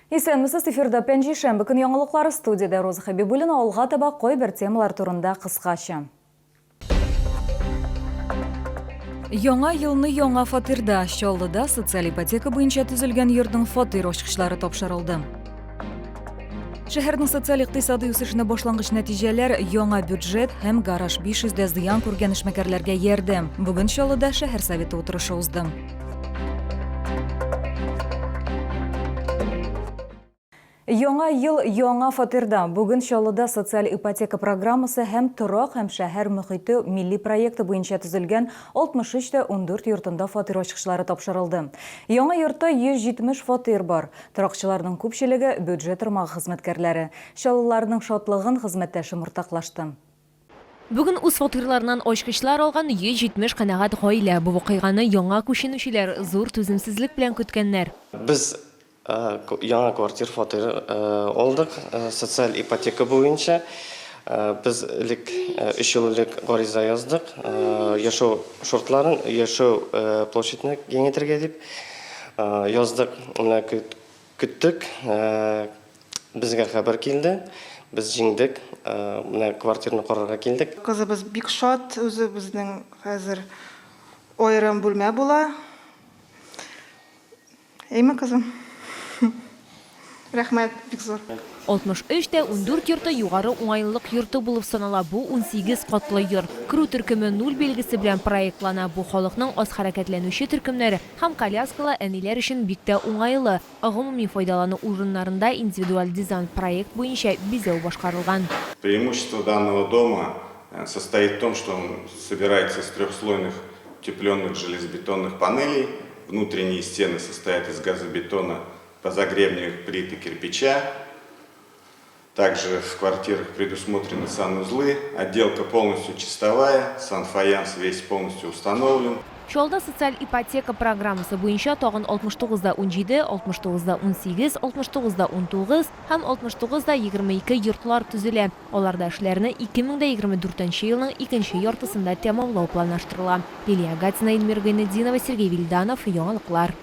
Исәнмесез, эфирда пәнжи шәмбі күн яңалыклары студияда Роза Хабибуллина алға таба қой бір темалар турында қысқаша. Яңа елны яңа фатирда, Чаллыда социаль ипотека буенча төзелгән йортның фатир ачкычлары тапшырылды. Шәһәрнең социаль-икътисади үсешенә башлангыч нәтиҗәләр, яңа бюджет һәм гараж 500 зыян күргән эшмәкәрләргә ярдәм. Бүген Чаллыда шәһәр советы утырышы узды. Яңа ел яңа фатирда. Бүген Чаллыда социаль ипотека программасы һәм торак һәм шәһәр мөхите милли проекты буенча төзелгән 63-14 йортында фатир ачкычлары тапшырылды. Яңа йортта 170 фатир бар. Торакчыларның күпчелеге бюджет тармагы хезмәткәрләре. Чаллыларның шатлыгын хезмәттәшем уртаклашты. Бүген үз фатирларынан ачкычлар алган 170 канәгать гаилә. Бу вакыйганы яңа күченүчеләр зур түземсезлек белән көткәннәр. Biz яңа квартир фатир алдык, социаль ипотека буенча. Biz ilk 3 еллык гариза яздык. Яшәү шартларын, яшәү площадьны киңәйтергә дип яздык. Менә көттек. Безгә хәбәр килде. Без җиңдек. Менә квартираны карарга килдек. Кызыбыз бик шат, үзе безнең хәзер аерым бүлмә була. Әйме кызым? Рәхмәт, бик зур. 63-14 йорты югары уңайлылык йорты булып санала. Бу 18 катлы йорт. Кру төркеме 0 белгесе белән проектлана. Бу халыкның аз хәрәкәтләнүче төркемнәре һәм коляскалы әниләр өчен бик тә уңайлы. Гомуми файдалану урыннарында индивидуаль дизайн проект буенча бизәү башкарылган. Преимущество данного дома состоит в том, что он собирается из трехслойных утепленных железобетонных панелей. Внутренние стены состоят из газобетона, позагребных плит и кирпича. Также в квартирах предусмотрены санузлы. Отделка полностью чистовая, санфаянс весь полностью установлен. Чаллыда социаль ипотека программасы буенча тагын 69-17, 69-18, 69-19 һәм 69-22 йортлар төзелә. Аларда эшләрне 2024 елның 2нче яртысында тәмамлау планлаштырыла. Лилия Гатина, Эльмира Гайнетдинова, Сергей Вильданов, яңалыклар.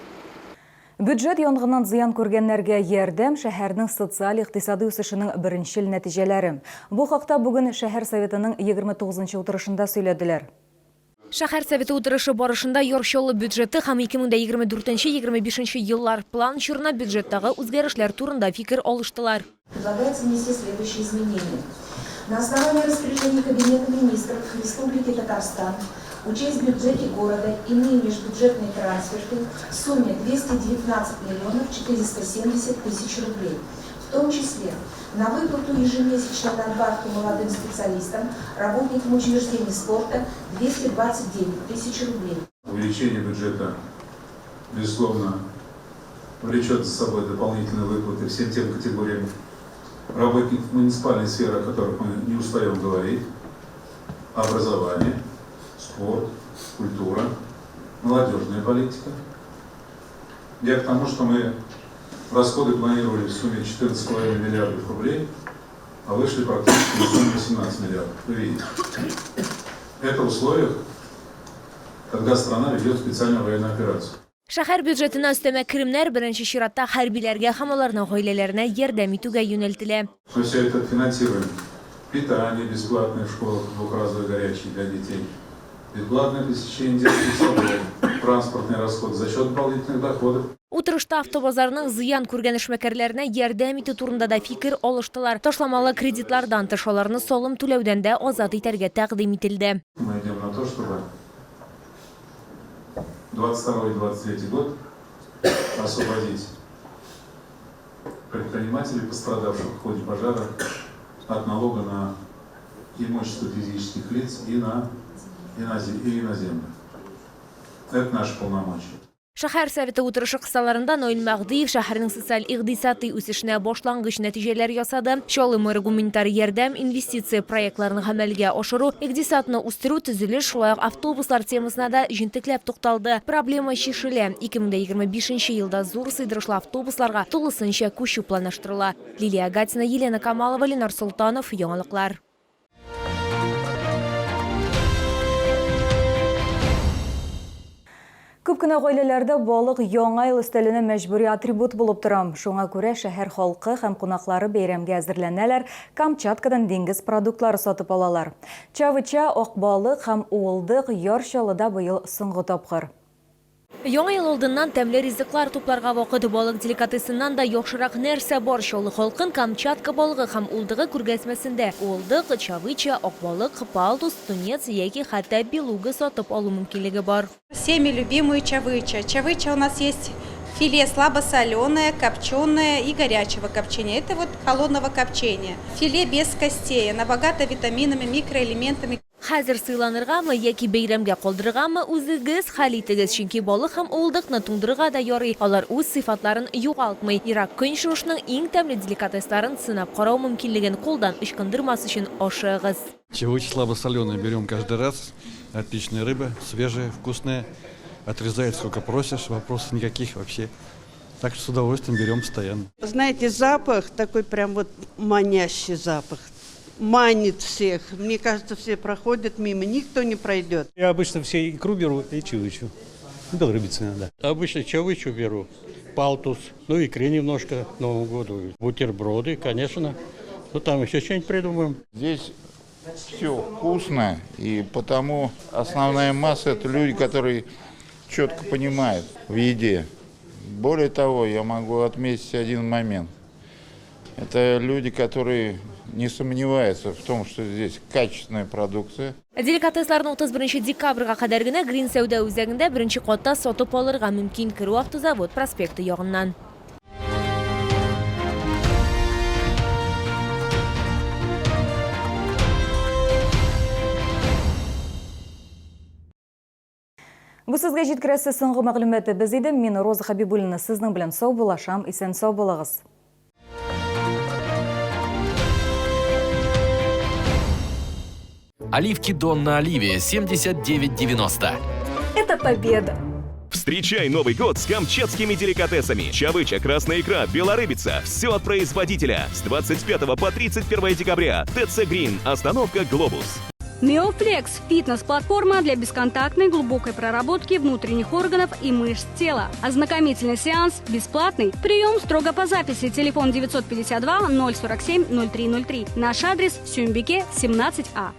Бюджет янгыннан зыян күргәннәргә ярдәм шәһәрнең социаль-икътисади үсешенең беренчел нәтиҗәләре. Бу хакта бүген шәһәр советының 29нчы утырышында сөйләделәр. Шәһәр советы утырышы барышында Чаллы бюджеты һәм 2024-25 еллар план чорына бюджеттагы үзгәрешләр турында фикер алыштылар. Предлагается внести следующие изменения. На основании распоряжения Кабинета министров Республики Татарстан учесть в бюджете города иные межбюджетные трансферты в сумме 219 470 000 рублей, в том числе на выплату ежемесячной надбавки молодым специалистам, работникам учреждений спорта 229 000 рублей. Увеличение бюджета, безусловно, влечет за собой дополнительные выплаты всем тем категориям работников муниципальной сферы, о которых мы не устаем говорить: образование, спорт, культура, молодежная политика. Я к тому, что мы расходы планировали в сумме 14,5 миллиардов рублей, а вышли практически в сумме 18 миллиардов. Вы видите. Это в условиях, когда страна ведет специальную военную операцию. Шәһәр бюджетына өстәмә керемнәр беренче чиратта хәрбиләргә һәм аларның гаиләләренә ярдәм итүгә юнәлтелә. Мы все это финансируем. Питание бесплатное в школах, двухразовое горячее для детей. Бесплатное посещение детских садов, транспортный расход за счет дополнительных доходов. Утырышта автобазарның зыян күргән эшмәкәрләренә ярдәм итү турында да фикер алыштылар. Ташламалы кредитлардан тыш аларны салым түләүдән дә азат итәргә тәкъдим ителде. Мы идем на то, чтобы 22-23 год освободить предпринимателей, пострадавших в ходе пожара, от налога на имущество физических лиц и на землю. Это наши полномочия. Шәһәр советы утырышы кысаларында Наил Мәгъдиев шәһәрнең социаль-икътисади үсешенә башлангыч нәтиҗәләр ясады. Чаллы мэры гуманитар ярдәм, инвестиция проектларын гамәлгә ашыру, икътисадны үстерү, төзелеш, шулай ук автобуслар темасына да җентекләп тукталды. Проблема чишелә. 2025 елда зур сыйдырышлы автобусларга тулысынча күчү планлаштырыла. Лилия Гатина, Елена Камалова, Ленар Султанов, яңалыклар. Күп кенә гаиләләрдә балык яңа ел өстәленә мәҗбүри атрибут булып тора. Шуңа күрә шәһәр халкы һәм кунаклары бәйрәмгә әзерләнәләр, Камчаткадан диңгез продуктлары сатып алалар. Чавыча, ак балык һәм уылдык яр Чаллыда быел соңгы тапкыр. Яңа ел алдыннан тәмле ризыклар тупларга вакыт балык деликатесыннан да яхшырак нәрсә бар. Чаллы халкын Камчатка балыгы һәм улдыгы күргәзмәсендә уылдык, чавыча, ак балык, палтус, тунец яки хәтта белуга сатып алу мөмкинлеге бар. Всеми любимую чавыча. Чавыча у нас есть филе слабосоленое, копченое и горячего копчения. Это вот холодного копчения. Филе без костей, она богата витаминами, микроэлементами. Хәзер сыйланыргамы яки бәйрәмгә калдырыргамы үзегез хәл итегез, чөнки балык һәм улдыкны туңдырырга да ярый. Алар үз сыйфатларын югалтмый. Ирак көнчыгышның иң тәмле деликатесларын сынап карау мөмкинлеген кулдан ычкындырмас өчен ашыгыз. Чавыча слабосоленая берем каждый раз. Отличная рыба, свежая, вкусная. Отрезает сколько просишь, вопросов никаких вообще. Так что с удовольствием берем постоянно. Знаете, запах такой прям вот манящий запах. Манит всех. Мне кажется, все проходят мимо, никто не пройдет. Я обычно все икру беру и чавычу. Да, рыбицы иногда. Обычно чавычу беру, палтус, ну икры немножко к Новому году. Бутерброды, конечно. Ну там еще что-нибудь придумаем. Здесь все вкусно, и потому основная масса – это люди, которые четко понимают в еде. Более того, я могу отметить один момент. Это люди, которые не сомневаются в том, что здесь качественная продукция. Деликатесларны 31 декабрьгә кадәр генә Грин Сәүдә үзәгендә беренче катта сатып алырга мөмкин. Керү автозавод проспекты ягыннан. Бу сезгә җиткерәсе соңгы мәгълүматы без иде. Мин Роза Хабибуллина сезнең белән сау булашам, исән сау булыгыз. Оливки Дон на Оливе 79,90. Это победа! Встречай Новый год с камчатскими деликатесами. Чавыча, красная икра, белорыбица. Все от производителя. С 25 по 31 декабря. ТЦ Грин. Остановка Глобус. Неофлекс – фитнес-платформа для бесконтактной глубокой проработки внутренних органов и мышц тела. Ознакомительный сеанс бесплатный. Прием строго по записи. Телефон 952 047 0303. Наш адрес – Сюмбике, 17А.